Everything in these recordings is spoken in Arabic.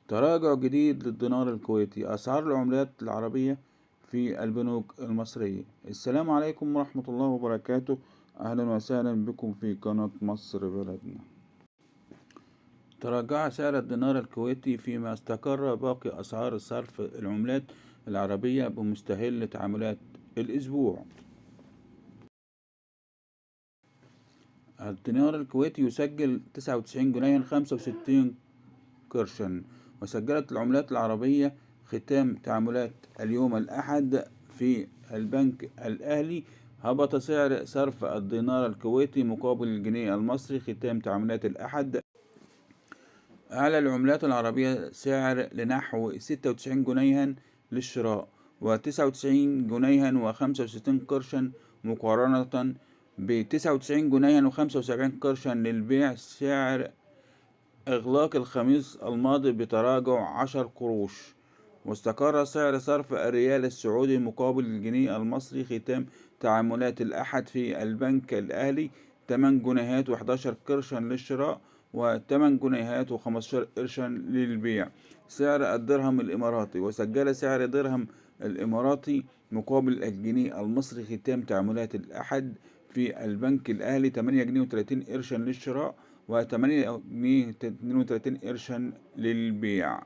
تراجع جديد للدينار الكويتي. أسعار العملات العربية في البنوك المصرية. السلام عليكم ورحمة الله وبركاته. أهلا وسهلا بكم في قناة مصر بلدنا. تراجع سعر الدينار الكويتي فيما استقر باقي أسعار صرف العملات العربية بمستهل تعاملات الأسبوع. الدينار الكويتي يسجل 99 جنيه 65 قرشا. وسجلت العملات العربية ختام تعاملات اليوم الأحد في البنك الأهلي. هبط سعر صرف الدينار الكويتي مقابل الجنيه المصري ختام تعاملات الأحد. أعلى العملات العربية سعر لنحو 96 جنيها للشراء و99 جنيها و65 قرشا مقارنة ب99 جنيها و75 قرشا للبيع. سعر إغلاق الخميس الماضي بتراجع 10 قروش. واستقر سعر صرف الريال السعودي مقابل الجنيه المصري ختام تعاملات الأحد في البنك الأهلي 8 جنيهات و11 قرشا للشراء و8 جنيهات و15 قرشا للبيع. سعر الدرهم الإماراتي. وسجل سعر درهم الإماراتي مقابل الجنيه المصري ختام تعاملات الأحد في البنك الأهلي 8 جنيه و30 قرشا للشراء و8 جنيه 32 قرشا للبيع.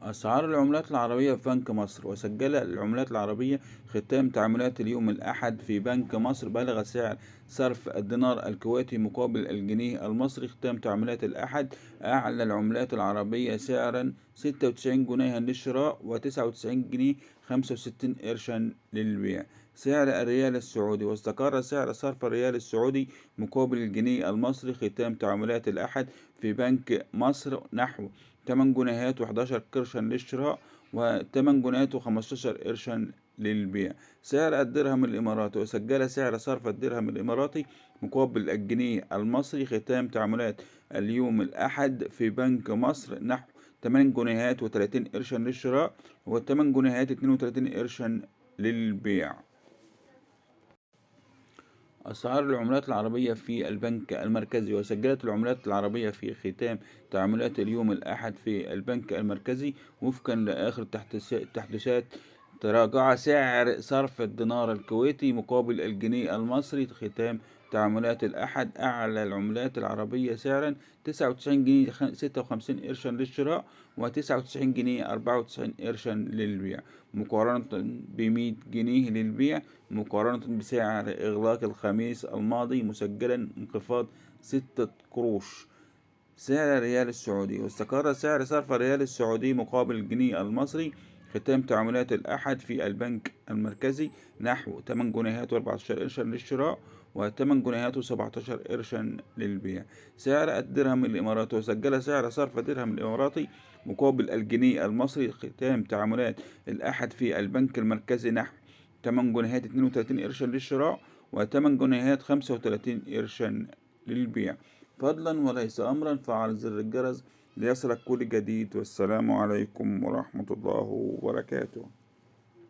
أسعار العملات العربية في بنك مصر. وسجل العملات العربية ختام تعاملات اليوم الأحد في بنك مصر. بلغ سعر صرف الدينار الكويتي مقابل الجنيه المصري ختام تعاملات الأحد أعلى العملات العربية سعرا 96 جنيها للشراء و99 جنيه 65 قرشا للبيع. سعر الريال السعودي. واستقر سعر صرف الريال السعودي مقابل الجنيه المصري ختام تعاملات الأحد في بنك مصر نحو 8 جنيهات و11 قرشا للشراء و8 جنيهات و15 قرشا للبيع. سعر الدرهم الإماراتي. وسجل سعر صرف الدرهم الإماراتي مقابل الجنيه المصري ختام تعاملات اليوم الأحد في بنك مصر نحو 8 جنيهات و30 قرشا للشراء و8 جنيهات 32 قرشا للبيع. أسعار العملات العربية في البنك المركزي. وسجلت العملات العربية في ختام تعاملات اليوم الأحد في البنك المركزي وفقا لآخر التحديثات. تراجع سعر صرف الدينار الكويتي مقابل الجنيه المصري ختام تعاملات الأحد. أعلى العملات العربية سعرا 99 جنيه 56 قرشا للشراء و99 جنيه 94 قرشا للبيع مقارنة ب100 جنيه للبيع مقارنة بسعر إغلاق الخميس الماضي مسجلا انخفاض 6 قروش. سعر الريال السعودي. واستقر سعر صرف الريال السعودي مقابل الجنيه المصري ختام تعاملات الأحد في البنك المركزي نحو 8 جنيهات و14 قرشا للشراء و8 جنيهات و17 قرشا للبيع. سعر الدرهم الإماراتي. وسجل سعر صرف الدرهم الإماراتي مقابل الجنيه المصري ختام تعاملات الأحد في البنك المركزي نحو 8 جنيهات 32 قرشا للشراء و8 جنيهات 35 قرشا للبيع. فضلا وليس أمرا فعل زر الجرس ليصلك كل جديد. والسلام عليكم ورحمة الله وبركاته.